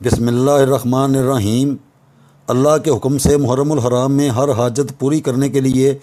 بسم اللہ الرحمن الرحیم۔ اللہ کے حکم سے محرم الحرام میں ہر حاجت پوری کرنے کے لیے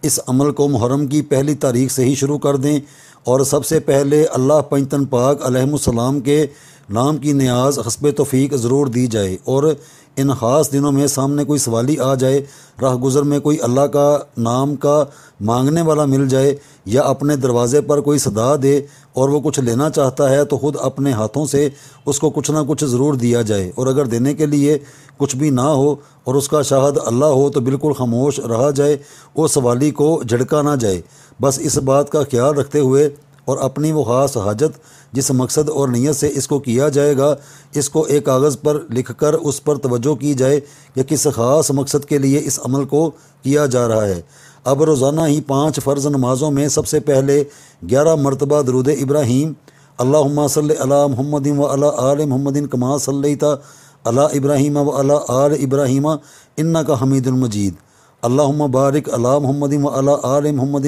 اس عمل کو محرم کی پہلی تاریخ سے ہی شروع کر دیں، اور سب سے پہلے اللہ پنجتن پاک علیہ السلام کے نام کی نیاز حسب توفیق ضرور دی جائے، اور ان خاص دنوں میں سامنے کوئی سوالی آ جائے، راہ گزر میں کوئی اللہ کا نام کا مانگنے والا مل جائے، یا اپنے دروازے پر کوئی صدا دے اور وہ کچھ لینا چاہتا ہے تو خود اپنے ہاتھوں سے اس کو کچھ نہ کچھ ضرور دیا جائے، اور اگر دینے کے لیے کچھ بھی نہ ہو اور اس کا شاہد اللہ ہو تو بالکل خاموش رہا جائے، وہ سوالی کو جھڑکا نہ جائے۔ بس اس بات کا خیال رکھتے ہوئے اور اپنی وہ خاص حاجت جس مقصد اور نیت سے اس کو کیا جائے گا، اس کو ایک کاغذ پر لکھ کر اس پر توجہ کی جائے کہ کس خاص مقصد کے لیے اس عمل کو کیا جا رہا ہے۔ اب روزانہ ہی 5 فرض نمازوں میں سب سے پہلے 11 مرتبہ درود ابراہیم، اللہم صلی علی محمد و علی آل محمد کما صلیت علی ابراہیم و علی آل ابراہیم انک حمید مجید، اللہم بارک علی محمد و علی آل محمد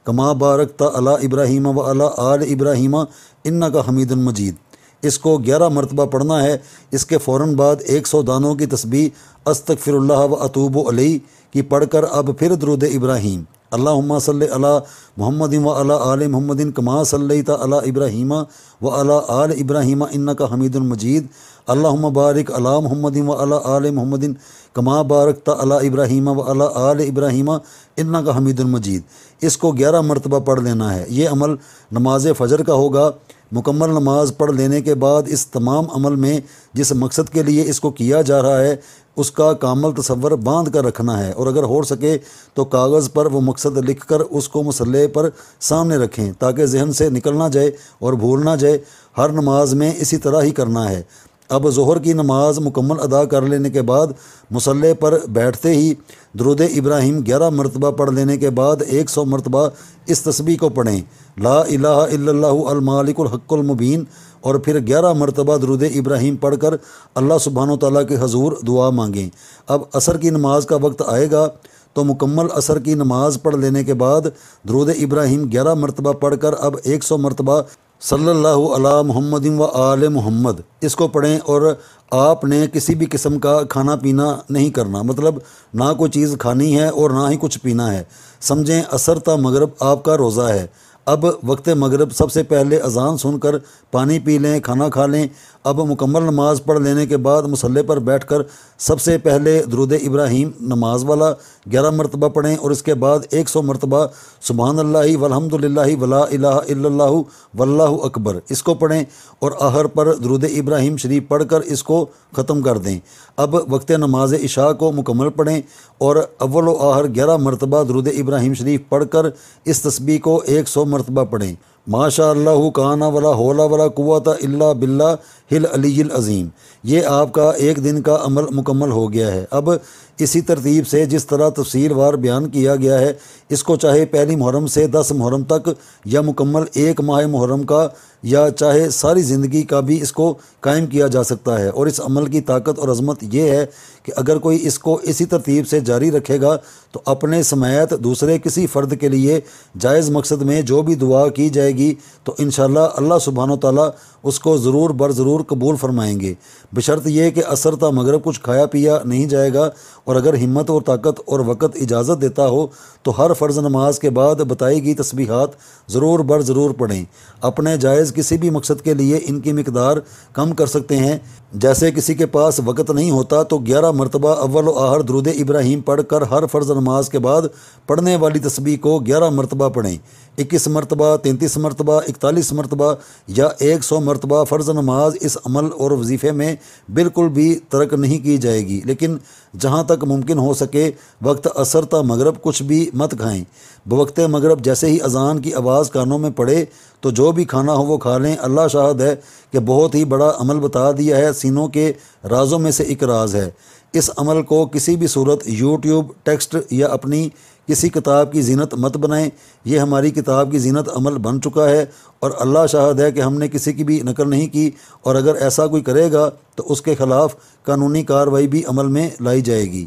کما بارکت علی ابراہیم و علی آل ابراہیم انک حمید مجید۔ اس کو 11 مرتبہ پڑھنا ہے۔ اس کے فوراً بعد 100 دانوں کی تسبیح استغفر اللہ و اتوب الیہ کی پڑھ کر اب پھر درود ابراہیم، اللہم صلی علی محمد و علی آل محمد کما صلیت علی ابراہیم و علی آل ابراہیم انک حمید مجید، اللہم بارک علی محمد و علی آل محمد کما بارکت علی ابراہیم و علی آل ابراہیم انک حمید مجید۔ اس کو 11 مرتبہ پڑھ لینا ہے۔ یہ عمل نماز فجر کا ہوگا۔ مکمل نماز پڑھ لینے کے بعد اس تمام عمل میں جس مقصد کے لیے اس کو کیا جا رہا ہے اس کا کامل تصور باندھ کر رکھنا ہے، اور اگر ہو سکے تو کاغذ پر وہ مقصد لکھ کر اس کو مصلے پر سامنے رکھیں تاکہ ذہن سے نکل نہ جائے اور بھول نہ جائے۔ ہر نماز میں اسی طرح ہی کرنا ہے۔ اب ظہر کی نماز مکمل ادا کر لینے کے بعد مصلے پر بیٹھتے ہی درود ابراہیم 11 مرتبہ پڑھ لینے کے بعد 100 مرتبہ اس تسبیح کو پڑھیں، لا الہ الا اللہ المالک الحق المبین، اور پھر 11 مرتبہ درود ابراہیم پڑھ کر اللہ سبحانہ و تعالیٰ کے حضور دعا مانگیں۔ اب عصر کی نماز کا وقت آئے گا تو مکمل عصر کی نماز پڑھ لینے کے بعد درود ابراہیم 11 مرتبہ پڑھ کر اب 100 مرتبہ صلی اللہ علی محمد و آل محمد اس کو پڑھیں، اور آپ نے کسی بھی قسم کا کھانا پینا نہیں کرنا، مطلب نہ کوئی چیز کھانی ہے اور نہ ہی کچھ پینا ہے۔ سمجھیں عصر تا مغرب آپ کا روزہ ہے۔ اب وقت مغرب سب سے پہلے اذان سن کر پانی پی لیں، کھانا کھا لیں۔ اب مکمل نماز پڑھ لینے کے بعد مصلے پر بیٹھ کر سب سے پہلے درود ابراہیم نماز والا 11 مرتبہ پڑھیں، اور اس کے بعد 100 مرتبہ سبحان اللہ والحمد للہ ولا الہ الا اللہ واللہ اکبر اس کو پڑھیں، اور آخر پر درود ابراہیم شریف پڑھ کر اس کو ختم کر دیں۔ اب وقت نماز عشاء کو مکمل پڑھیں اور اول و آخر 11 مرتبہ درود ابراہیم شریف پڑھ کر اس تسبیح کو 100 مرتبہ پڑھیں۔ ماشاء اللہ کانا ولا حول ولا قوت الا باللہ العلی العظیم۔ یہ آپ کا ایک دن کا عمل مکمل ہو گیا ہے۔ اب اسی ترتیب سے جس طرح تفصیل وار بیان کیا گیا ہے، اس کو چاہے پہلی محرم سے 10 محرم تک، یا مکمل 1 ماہ محرم کا، یا چاہے ساری زندگی کا بھی اس کو قائم کیا جا سکتا ہے۔ اور اس عمل کی طاقت اور عظمت یہ ہے کہ اگر کوئی اس کو اسی ترتیب سے جاری رکھے گا تو اپنے سمیت دوسرے کسی فرد کے لیے جائز مقصد میں جو بھی دعا کی جائے گی تو انشاءاللہ اللہ سبحانہ و تعالیٰ اس کو ضرور ضرور قبول فرمائیں گے، بشرط یہ کہ عصر تا مغرب کچھ کھایا پیا نہیں جائے گا، اور اگر ہمت اور طاقت اور وقت اجازت دیتا ہو تو ہر فرض نماز کے بعد بتائی گئی تسبیحات ضرور پڑھیں۔ اپنے جائز کسی بھی مقصد کے لیے ان کی مقدار کم کر سکتے ہیں، جیسے کسی کے پاس وقت نہیں ہوتا تو 11 مرتبہ اول و آخر درود ابراہیم پڑھ کر ہر فرض نماز کے بعد پڑھنے والی تسبیح کو 11 مرتبہ پڑھیں۔ 21 مرتبہ، 33 مرتبہ، 41 مرتبہ یا 100 مرتبہ فرض نماز اس عمل اور وظیفے میں بالکل بھی ترک نہیں کی جائے گی، لیکن جہاں تک ممکن ہو سکے وقت عصر تا مغرب کچھ بھی مت کھائیں۔ بوقت مغرب جیسے ہی اذان کی آواز کانوں میں پڑے تو جو بھی کھانا ہو وہ کھا لیں۔ اللہ شاہد ہے کہ بہت ہی بڑا عمل بتا دیا ہے، سینوں کے رازوں میں سے ایک راز ہے۔ اس عمل کو کسی بھی صورت یوٹیوب، ٹیکسٹ یا اپنی کسی کتاب کی زینت مت بنائیں۔ یہ ہماری کتاب کی زینت عمل بن چکا ہے، اور اللہ شاہد ہے کہ ہم نے کسی کی بھی نقل نہیں کی، اور اگر ایسا کوئی کرے گا تو اس کے خلاف قانونی کارروائی بھی عمل میں لائی جائے گی۔